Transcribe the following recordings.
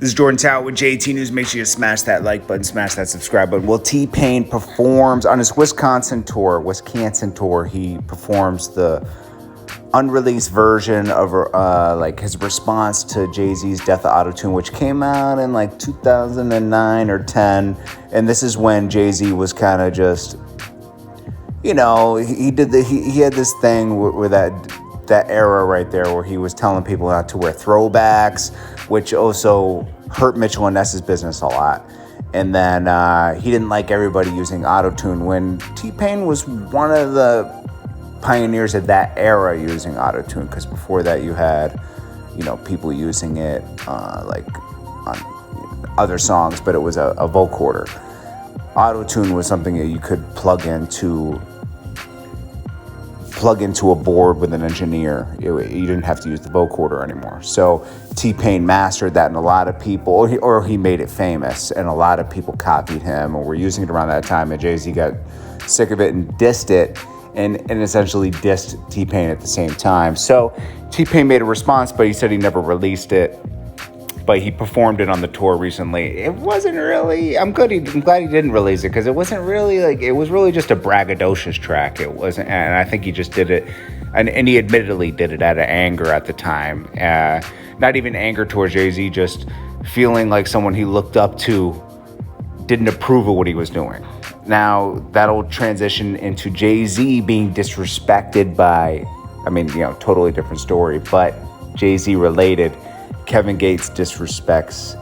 This is Jordan Tower with JT News. Make sure you smash that like button, smash that subscribe button. Well, T-Pain performs on his Wisconsin tour. He performs the unreleased version of like his response to Jay-Z's Death of Autotune, which came out in like 2009 or 10. And this is when Jay-Z was kind of just, he had this thing with that era right there where he was telling people not to wear throwbacks, which also hurt Mitchell and Ness's business a lot. And then he didn't like everybody using autotune when T-Pain was one of the pioneers of that era using autotune, because before that you had, people using it like on other songs, but it was a vocoder. Autotune was something that you could plug into a board with an engineer. You didn't have to use the vocoder anymore. So T-Pain mastered that, and a lot of people, or he made it famous, and a lot of people copied him or were using it around that time, and Jay-Z got sick of it and dissed it, and essentially dissed T-Pain at the same time. So T-Pain made a response, but he said he never released it. But he performed it on the tour recently. It wasn't really, I'm glad he didn't release it, because it wasn't really it was really just a braggadocious track. It wasn't, and I think he just did it, and he admittedly did it out of anger at the time. Not even anger towards Jay-Z, just feeling like someone he looked up to didn't approve of what he was doing. Now, that'll transition into Jay-Z being disrespected by, totally different story, but Jay-Z related. Kevin Gates disrespects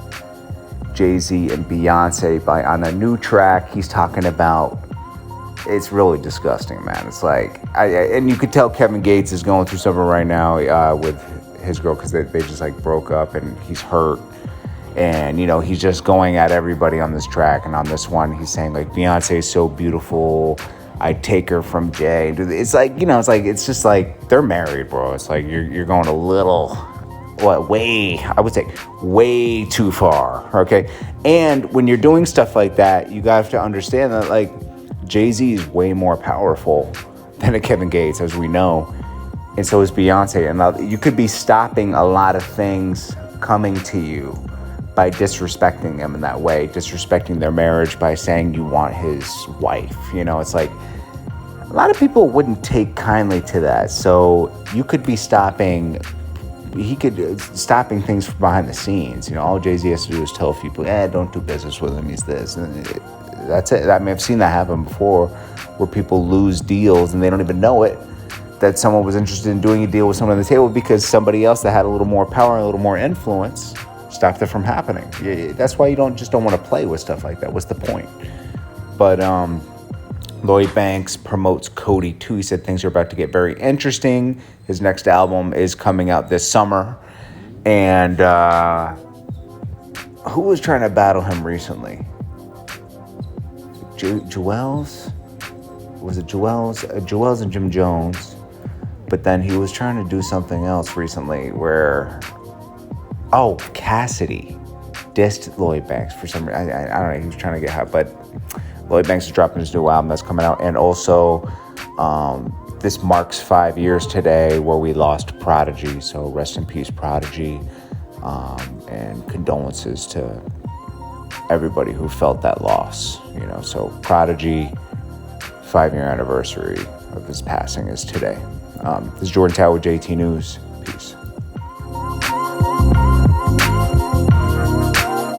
Jay-Z and Beyoncé on a new track. He's talking about, it's really disgusting, man. It's like, and you could tell Kevin Gates is going through something right now with his girl, because they just broke up, and he's hurt. And, he's just going at everybody on this track. And on this one, he's saying, Beyoncé is so beautiful, I'd take her from Jay. It's like, it's just like, they're married, bro. It's like, you're going a little... way too far, okay? And when you're doing stuff like that, you have to understand that, Jay-Z is way more powerful than a Kevin Gates, as we know, and so is Beyonce. And you could be stopping a lot of things coming to you by disrespecting them in that way, disrespecting their marriage by saying you want his wife. It's like, a lot of people wouldn't take kindly to that, so you could be stopping things from behind the scenes. All Jay-Z has to do is tell people, don't do business with him, he's this. And that's it. I've seen that happen before, where people lose deals and they don't even know it, that someone was interested in doing a deal with someone on the table because somebody else that had a little more power and a little more influence stopped it from happening. That's why you don't want to play with stuff like that. What's the point? But Lloyd Banks promotes Cody too. He said things are about to get very interesting. His next album is coming out this summer. And who was trying to battle him recently? Jewels? Was it Jewels? Jewels and Jim Jones. But then he was trying to do something else recently where... Oh, Cassidy dissed Lloyd Banks for some reason. I don't know. He was trying to get hot, but... Lloyd Banks is dropping his new album that's coming out. And also, this marks 5 years today where we lost Prodigy. So rest in peace, Prodigy. And condolences to everybody who felt that loss. So Prodigy, 5-year anniversary of his passing is today. This is Jordan Tower with JT News. Peace.